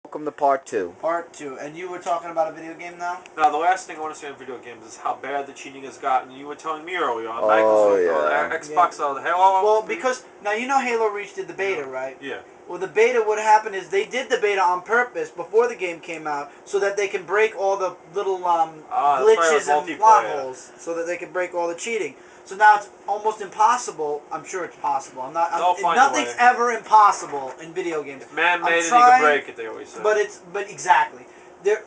Welcome to part 2. Part 2. And you were talking about a video game now? Now, the last thing I want to say on video games is how bad the cheating has gotten. You were telling me earlier on Microsoft, Xbox, Halo. Well, because now you know Halo Reach did the beta, right? Yeah. Well, the beta, what happened is they did the beta on purpose before the game came out so that they can break all the little glitches and plot holes so that they can break all the cheating. So now it's almost impossible. I'm sure it's possible. Nothing's ever impossible in video games. If man made it, he can break it, they always say. But exactly.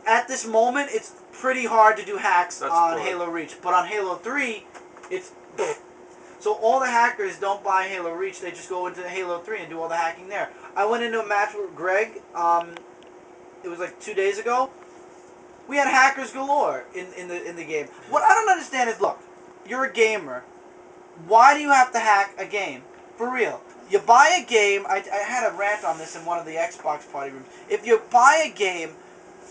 At this moment, it's pretty hard to do hacks on Halo Reach. But on Halo 3, it's... So all the hackers don't buy Halo Reach. They just go into Halo 3 and do all the hacking there. I went into a match with Greg. It was like 2 days ago. We had hackers galore in the game. What I don't understand is, look, you're a gamer. Why do you have to hack a game? For real. You buy a game. I had a rant on this in one of the Xbox party rooms. If you buy a game,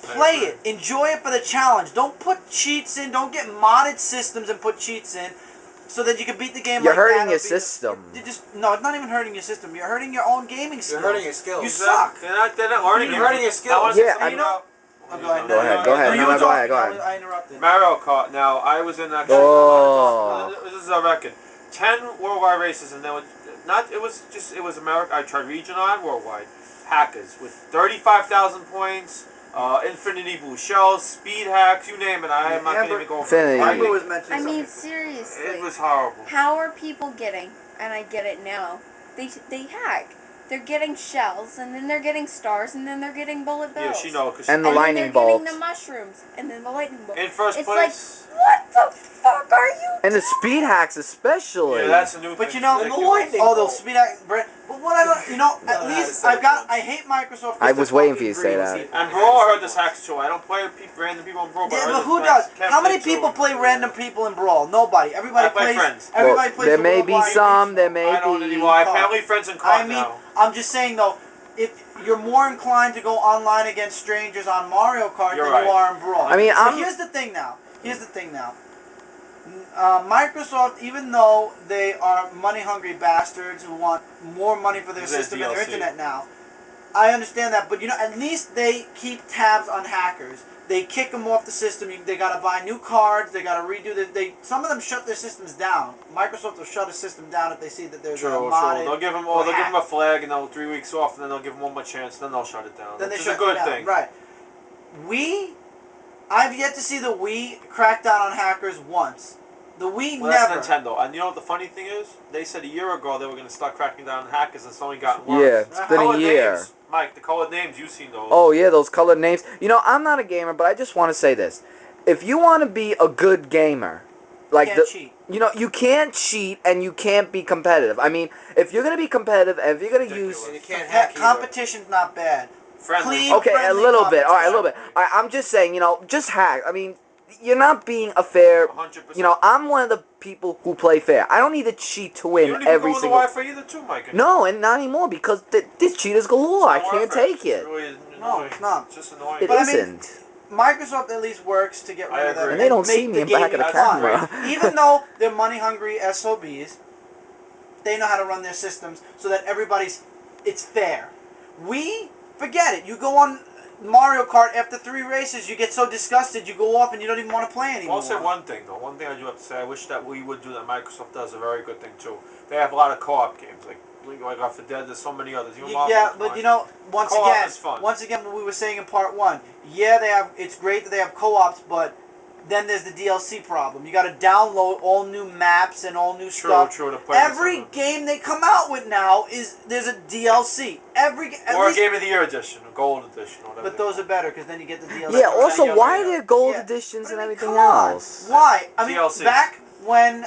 play it. Enjoy it for the challenge. Don't put cheats in. Don't get modded systems and put cheats in so that you can beat the game You're like that. hurting your system. No, it's not even hurting your system. You're hurting your own gaming skills. You're hurting your skills. You suck. They're not learning. You're hurting your skills. Yeah, I know. Go ahead. Go ahead. I interrupted. Mario Kart. Now, I was in that. This is a record. 10 worldwide races, and it was America. I tried regional and worldwide. Hackers with 35,000 points. Infinity Blue Shells, speed hacks, you name it. I'm not going to even go over it. I mean, seriously. It was horrible. How are people getting, and I get it now, they hack. They're getting shells, and then they're getting stars, and then they're getting bullet bills. Yeah, she knows. And the lightning bolts. And they're getting the mushrooms, and then the lightning bolts. In first place. It's like, what the fuck are you And the speed hacks especially. Yeah, that's a new thing. But you know, the speed hack. But what I don't, at least I hate Microsoft. I was waiting for you to say that. And Brawl, I heard this hacks too. I don't play random people in Brawl. Yeah, but who does? How many people play random people in Brawl? Nobody. Everybody plays. Friends. Everybody plays. There may be some. There may be. I don't anymore. I have family friends in COD now. I'm just saying though, if you're more inclined to go online against strangers on Mario Kart than you are in Brawl. I mean, here's the thing now. Microsoft, even though they are money-hungry bastards who want more money for their system and their internet now, I understand that. But you know, at least they keep tabs on hackers. They kick them off the system. They gotta buy new cards. They gotta redo some of them shut their systems down. Microsoft will shut a system down if they see that there's a modded. They'll give them. They'll give them a flag and they'll 3 weeks off, and then they'll give them one more chance. Then they'll shut it down. Then which is a good thing. Right. I've yet to see the Wii crack down on hackers once. The Wii never. That's Nintendo. And you know what the funny thing is? They said a year ago they were going to start cracking down on hackers, and it's only gotten worse. Yeah, it's been a year. Names, Mike, the colored names, you've seen those. Oh, yeah, those colored names. You know, I'm not a gamer, but I just want to say this. If you want to be a good gamer, like cheat. You know, you can't cheat and you can't be competitive. I mean, if you're going to be competitive and if you're going to use... And you can't hack competition's not bad. Friendly. Okay, a little bit. All right, a little bit. I'm just saying, you know, just hack. I mean, you're not being a fair... 100%. You know, I'm one of the people who play fair. I don't need to cheat to win every single... You don't even go on the Wi-Fi either too, Mike. No, and not anymore, because this cheaters galore. I can't take it. No, it's not. It's just annoying. It isn't. Microsoft at least works to get rid of that. And they don't see me in back of the camera. Even though they're money-hungry SOBs, they know how to run their systems so that it's fair. Forget it. You go on Mario Kart after 3 races, you get so disgusted, you go off and you don't even want to play anymore. I'll say one thing, though. One thing I do have to say, I wish that we would do that. Microsoft does a very good thing, too. They have a lot of co-op games, like Off the Dead, there's so many others. Yeah, but you know, once again, what we were saying in part 1, yeah, it's great that they have co-ops, but then there's the DLC problem. You got to download all new maps and all new stuff. True. To play every game they come out with now there's a DLC. Or a Game of the Year edition, a Gold edition, or whatever. But those are better because then you get the DLC. Yeah. Also, why are there gold editions and everything else? Why? I mean, DLC. back when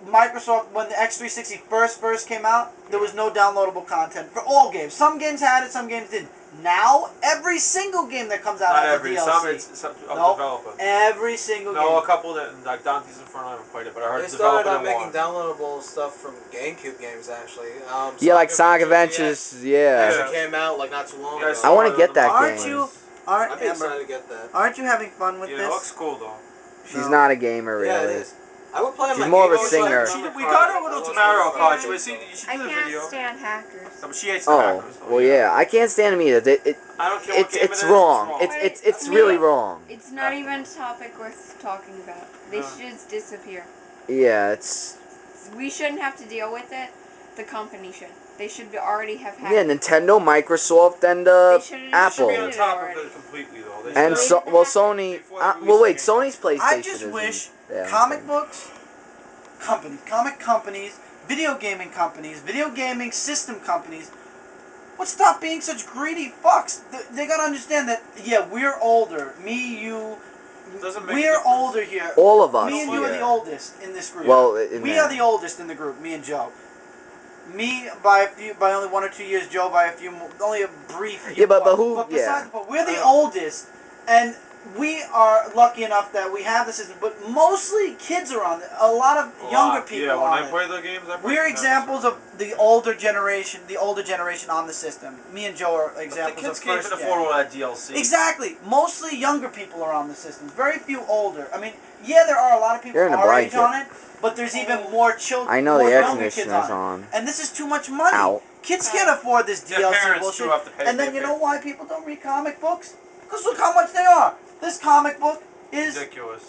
Microsoft, when the X360 first came out, there was no downloadable content for all games. Some games had it, some games didn't. Now, every single game that comes out has a DLC. Some it's developer. Every single game. No, a couple that, like Dante's Inferno, I haven't played it, but I heard they the developer started making downloadable stuff from GameCube games, actually. Yeah, like Sonic Adventures, yeah. It came out, like, not too long ago. I want to get that Aren't game. you, I'm excited to get that. Aren't you having fun with this? this? It looks cool, though. She's not a gamer, really. Yeah, it is. I would play on She's my more of a Game Boy singer. Color. We got her with Mario Kart. You should I do the can't video. stand hackers. No, but she hates the Oh, hackers. well, yeah. I can't stand them either. I don't care what game It's it is. wrong. It's wrong. It's really wrong. It's not even a topic worth talking about. They No. should just disappear. Yeah, it's... We shouldn't have to deal with it. The company should. They should already have Yeah, hackers. Nintendo, Microsoft, and They should've Apple. They should be on top of already. it completely, though. They And should- so, well, Sony... Before they well, release wait, the Sony's PlayStation I just isn't- wish yeah, comic okay. books, comic companies, video gaming companies, video gaming system companies would stop being such greedy fucks. They gotta understand that, yeah, we're older. Me, you, Doesn't make a we're difference. older here. All of us Me and you are here. the oldest in this group. Well, in we that. are the oldest in the group, me and Joe. Me by only 1 or 2 years, Joe by a few more, only a brief few Yeah, but more. who- But yeah. besides the point, we're the oldest, and we are lucky enough that we have the system, but mostly kids are on it. A lot of younger people Yeah, are when on I it. play the games, I play We're the examples of the older generation on the system. Me and Joe are But the examples kids of can't first even gen. afford all that DLC. Exactly. Mostly younger people are on the systems. Very few older. I mean, yeah, there are a lot of people You're in a our age blanket. on it, but there's even more children. I know more the air younger kids conditioner's on. on. And this is too much money. Ow. Kids can't afford this Their DLC parents bullshit. do have to pay. And then you know why people don't read comic books? Because look how much they are. This comic book is Ridiculous.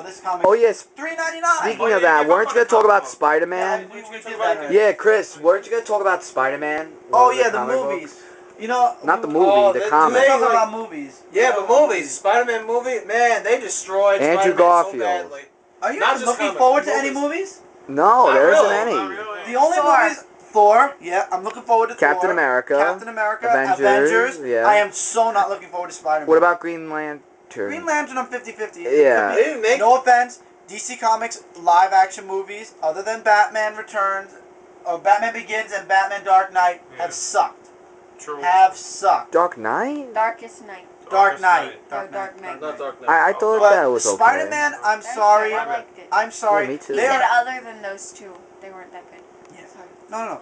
this comic. Oh, yes. $3.99. Speaking Well, of you that, give weren't up you on going to talk the about comic book. Spider-Man? Yeah, we did did that that already. Yeah, Chris, weren't you going to talk about Spider-Man? Oh One of yeah, the comic movies. books? You know, Not the we- movie, Oh, the they- comic. We're talking Like- about movies. Yeah, but movies. Spider-Man movie, man, they destroyed Andrew Spider-Man Garfield. so badly. Are you Not guys just looking comics, forward to any movies. movies? No, Not there isn't really, any. Not really. The only Thor. movies. Thor, yeah, I'm looking forward to Captain Thor. America. Captain America. Avengers, yeah. I am so not looking forward to Spider-Man. What about Green Lantern? Green Lantern? I'm 50-50. Yeah. They didn't make No offense, DC Comics live action movies, other than Batman Returns, or Batman Begins and Batman Dark Knight, Yeah. have sucked. True. Have sucked. Dark Knight? Darkest Night. Dark Knight. Dark Knight. Not Dark Knight. I thought But that was okay. Spider-Man, I'm That's sorry. good. I liked it. I'm sorry. Yeah, me too. He They said are, other than those two, they weren't that good. Yeah. Sorry. no.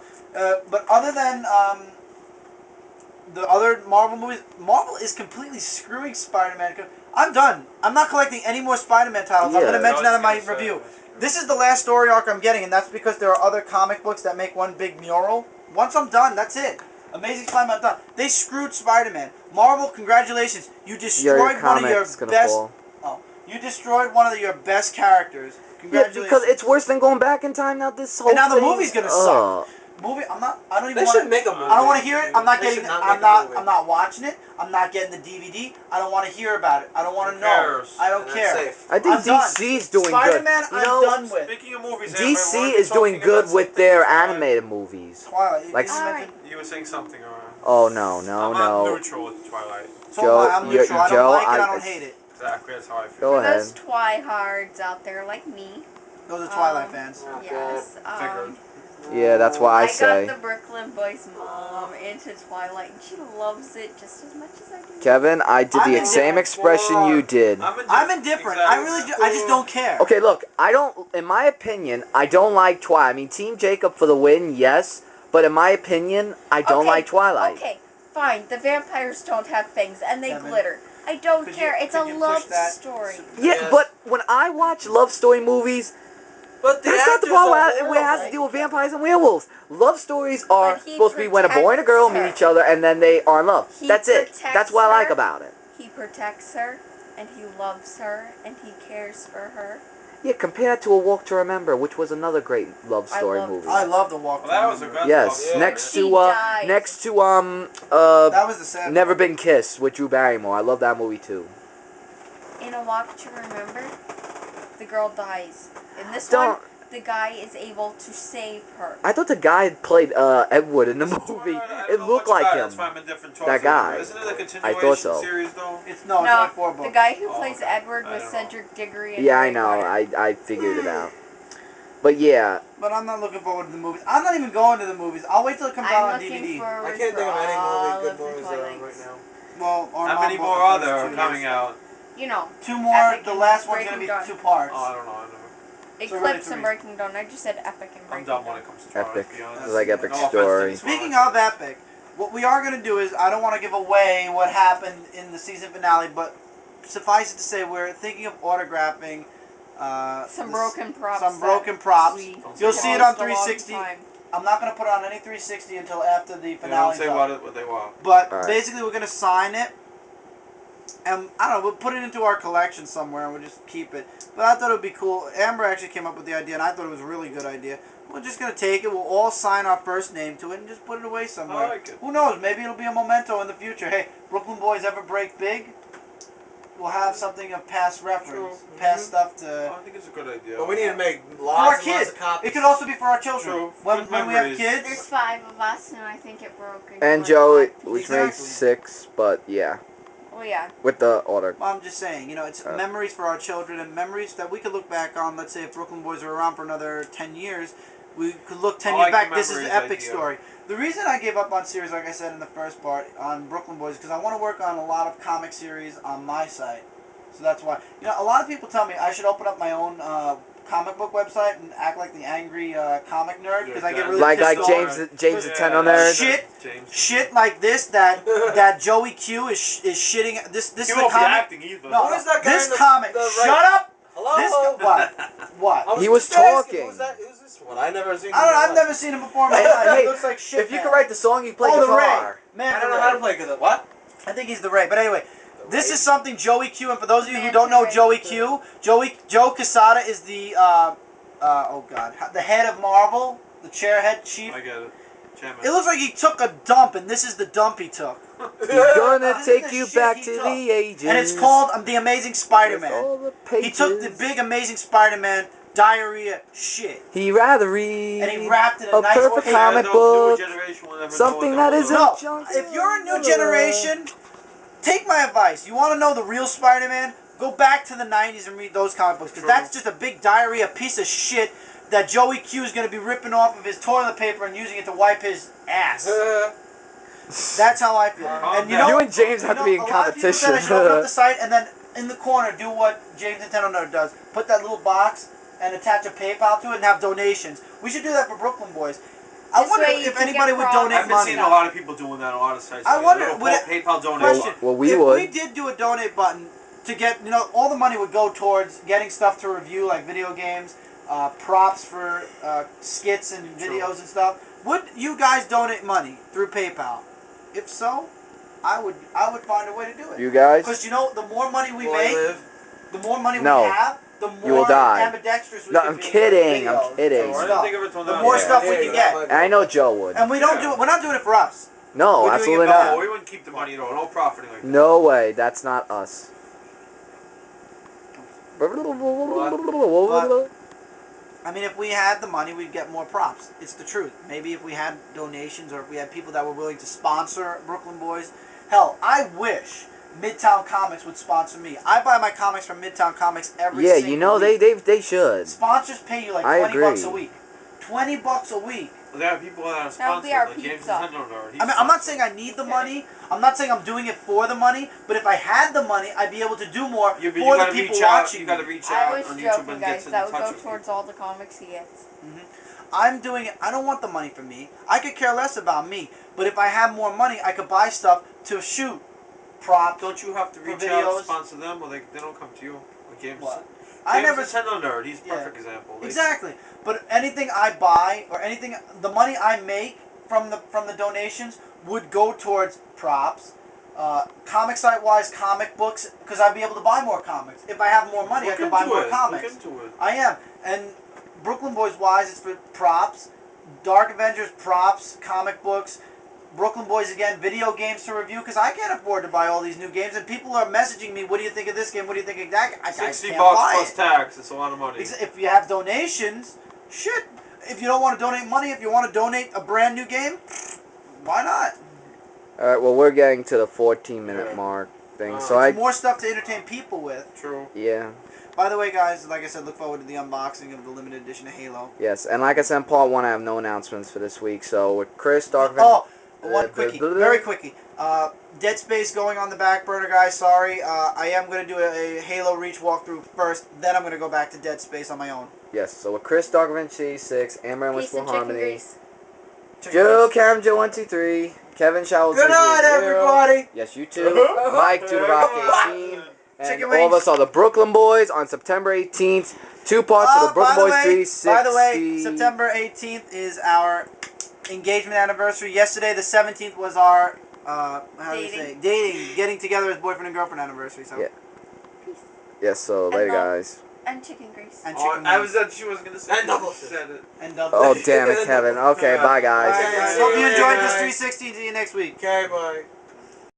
But other than the other Marvel movies, Marvel is completely screwing Spider-Man. I'm done. I'm not collecting any more Spider-Man titles. I'm Yeah. going to mention that in my I was gonna say, review. This is the last story arc I'm getting, and that's because there are other comic books that make one big mural. Once I'm done, that's it. Amazing Spider-Man, I'm done. They screwed Spider-Man. Marvel, congratulations. You Your destroyed one of your comic's gonna best... fall. Oh, you destroyed one of your best characters. Yeah, Congratulations. because it's worse than going back in time now. This whole And now the thing- movie's gonna suck. Movie, I don't even They want should make a movie. I don't want to hear it. I'm not They getting. should not I'm make a not. movie. I'm not watching it. I'm not getting the DVD. I don't want to hear about it. I don't want to Who know. cares? I don't And care. that's safe. I think I'm done. DC's doing Spider-Man, good. You I'm know, done with. Speaking of movies, DC weren't is you doing talking good about with something their before? animated movies. Twilight. Like- you mentioned- You were saying something, or Oh no, no, I'm no. neutral with Twilight. So Joe, am I. I'm you're- neutral. I don't Joe, like it. I- I don't hate it. Exactly, that's how I feel. Go For ahead. those Twihards out there like me, Those are Twilight Um, fans. Oh, yes. Figured. Yeah, that's why I I say. got the Brooklyn Boys mom into Twilight, and she loves it just as much as I do. Kevin, I did I'm the indifferent. same expression you did. I'm indifferent. I really do. I just don't care. Okay, look, I don't. In my opinion, I don't like Twilight. I mean, Team Jacob for the win, yes. But in my opinion, I don't Okay, like Twilight. Okay, fine. The vampires don't have fangs and they Kevin, glitter. I don't could care. you- It's could a you push love that? story. Yeah, Yes. but when I watch love story movies, But the that's not the actors part are where it horrible. has to do with vampires and werewolves. Love stories are But he supposed to be when a boy and a girl meet protects each other and then they are in love. He That's it. protects That's what I like her. about it. He protects her, and he loves her, and he cares for her. Yeah, compared to A Walk to Remember, which was another great love I story love movie. I love the Walk. Well, that was a good Yes, love next story. He to died. That was the sad. Never part. Been Kissed with Drew Barrymore. I love that movie too. In A Walk to Remember, the girl dies. In this Don't. one, the guy is able to save her. I thought the guy played Edward in the movie. I don't It know looked much like about it, him. that's why I'm indifferent That towards it. guy. Isn't it a I continuation thought so. series though? It's no, it's No, only 4 books. the guy who Oh, plays okay. Edward I was don't know. Cedric Diggory. In Yeah, I Harry know. Potter. I figured it out. But yeah, But I'm not looking forward to the movies. I'm not even going to the movies. I'll wait till it comes out I'm on looking DVD. forward I can't for think of any all movie, good of the movies that are on right Twilights. now. Well, How many more are there coming out? You know, 2 more. Epic The and last one's gonna Breaking be Dawn. 2 parts. Oh, I don't know. Eclipse three. and Breaking Dawn. I just said Epic and I'm Breaking dumb Dawn. when it comes to Twilight, Epic. to be honest. It's like Epic No offense to story. the Speaking Twilight. of Epic, what we are gonna do is I don't want to give away what happened in the season finale, but suffice it to say we're thinking of autographing Some broken props. Some broken props. You'll see it on used a long 360. time. I'm not gonna put it on any 360 until after the They don't finale. say what they want. But Alright. basically, we're gonna sign it, and I don't know. We'll put it into our collection somewhere, and we'll just keep it. But I thought it would be cool. Amber actually came up with the idea, and I thought it was a really good idea. We're just gonna take it. We'll all sign our first name to it, and just put it away somewhere. I like it. Who knows? Maybe it'll be a memento in the future. Hey, Brooklyn Boys ever break big? We'll have something of past reference, True. past stuff Oh, to. I think it's a good idea. But we need to make For our lots and lots kids. of copies. It could also be for our children. True. When Good we have memories. There's kids. 5 of us, and I think it broke. And like Joe, 5 which pieces. makes 6, but yeah, Oh yeah. with the order. Well, I'm just saying, it's memories for our children and memories that we could look back on. Let's say if Brooklyn Boys are around for another 10 years, we could look 10 I years like back. the This is an memories epic idea. story. The reason I gave up on series, like I said in the first part, on Brooklyn Boys, because I want to work on a lot of comic series on my site. So that's why. A lot of people tell me I should open up my own comic book website and act like the angry comic nerd, because I get really Like pissed off. James the Nintendo Nerd. Shit like this that Joey Q is shitting. This He is the won't be comic. acting either. No, Who is that guy this in the- comic. the Shut right- up. Hello? What? He was just asking, talking. Who's that? Who's this one? I never seen. I don't know. him I've in never seen him before in my Hey, life. hey, He looks like shit. If you man. could write the song, you play Oh, the Ray. guitar. Man, I don't the know how to Ray. play good. What? I think he's the Ray. But anyway, this Ray? is something Joey Q. And for those of you who Man, don't know Ray. Joey Q, Joe Quesada is the oh god, the head of Marvel, the chairhead chief. I get it. Chairman. It looks like he took a dump, and this is the dump he took. He's gonna This is take the you shit back he to took. the ages. And it's called The Amazing With Spider-Man. all the He took the pages. big Amazing Spider-Man diarrhea shit, He rather read and he wrapped it in a a nice perfect paper. comic Those book. newer generation will never know something what that they're isn't doing. No, junk. if you're a new generation, take my advice. You want to know the real Spider-Man? Go back to the 90s and read those comic books, because True. that's just a big diarrhea piece of shit that Joey Q is going to be ripping off of his toilet paper and using it to wipe his ass. That's how I feel. And you know, You and James have to be in a lot of people said I should open up the site and then in the corner do what James Nintendo Nerd does. Put that little box and attach a PayPal to it and have donations. We should do that for Brooklyn Boys. I This wonder way you if can anybody get would props. donate I've been money. seeing a lot of people doing that on a lot of sites. I like wonder, little would it- PayPal donation. Question. Well, we if would. we did do a donate button to get, all the money would go towards getting stuff to review, like video games, props for skits and videos and stuff. Would you guys donate money through PayPal? If so, I would find a way to do it. You guys? Because the more money we Will I make, live? the more money No. we have, the more You will die. ambidextrous we No, can I'm be. kidding, I'm Videos, kidding. I stuff. didn't think of it till The now. more Yeah. stuff we Yeah, can that get. And I know Joe would. And we don't do it. We're not doing it for us. No, We're doing absolutely it for No, not. we wouldn't keep the money at all. No profiting like that. No way. That's not us. I mean, if we had the money, we'd get more props. It's the truth. Maybe if we had donations or if we had people that were willing to sponsor Brooklyn Boys. Hell, I wish Midtown Comics would sponsor me. I buy my comics from Midtown Comics every Yeah, single you know week. they should. Sponsors pay you like I $20 bucks a agree. week. $20 a week. There are people that are That would be sponsored. our Like James pizza. Nintendo Nerd. He's I mean, I'm not sponsored. saying I need the money. I'm not saying I'm doing it for the money. But if I had the money, I'd be able to do more Yeah, but you for the gotta people reach out. watching You gotta me. reach I out was on YouTube joking, and guys. get That in would touch go with towards all the comics he gets. I'm doing it. I don't want the money for me. I could care less about me. But if I have more money, I could buy stuff to shoot. Props. Don't you have to For reach out videos. to sponsor them, or they don't come to you? Like James, What? James I never. Nintendo Nerd. He's a Yeah. perfect example. They- Exactly. But anything I buy or anything, the money I make from the donations would go towards props. Comic site wise, comic books, because I'd be able to buy more comics. If I have more money, Look I could buy into more it. comics. Look into it. I am. And Brooklyn Boys wise, it's for props. Dark Avengers props, comic books. Brooklyn Boys again, video games to review, because I can't afford to buy all these new games. And people are messaging me, what do you think of this game? What do you think of that? I 60 can't bucks buy plus it. tax. It's a lot of money. If you have donations, shit. If you don't want to donate money, if you want to donate a brand new game, why not? Alright, well, we're getting to the 14-minute Yeah. mark thing, so More stuff to entertain people with. True. yeah, By the way, guys, like I said, look forward to the unboxing of the limited edition of Halo. yes. And like I said in part 1, I have no announcements for this week, so with Chris, Dark Oh, one quickie, very quickie. Dead Space going on the back burner, guys. Sorry, I am going to do a Halo Reach walkthrough first. Then I'm going to go back to Dead Space on my own. Yes, so with Chris, Dark Revenge 86, Amber and Piece Wistful of chicken Harmony, grease. Joe, Cam, Joe 123, Kevin Shaw. Good night, everybody. Yes, you too. Mike, Dude Rock 18, And Chicken all wings. of us are the Brooklyn Boys on September 18th. 2 parts of the Brooklyn Boys 360. By the way, September 18th is our engagement anniversary. Yesterday, the 17th, was our dating, getting together as boyfriend and girlfriend anniversary. So. Yeah. Peace. Yes, so later, guys. And chicken grease. And chicken wings. I was that she was gonna say. And double said it. And double. Oh, damn it, Kevin. Okay, bye, guys. All right, guys. Hope you enjoyed this 360. See you next week. Okay, bye.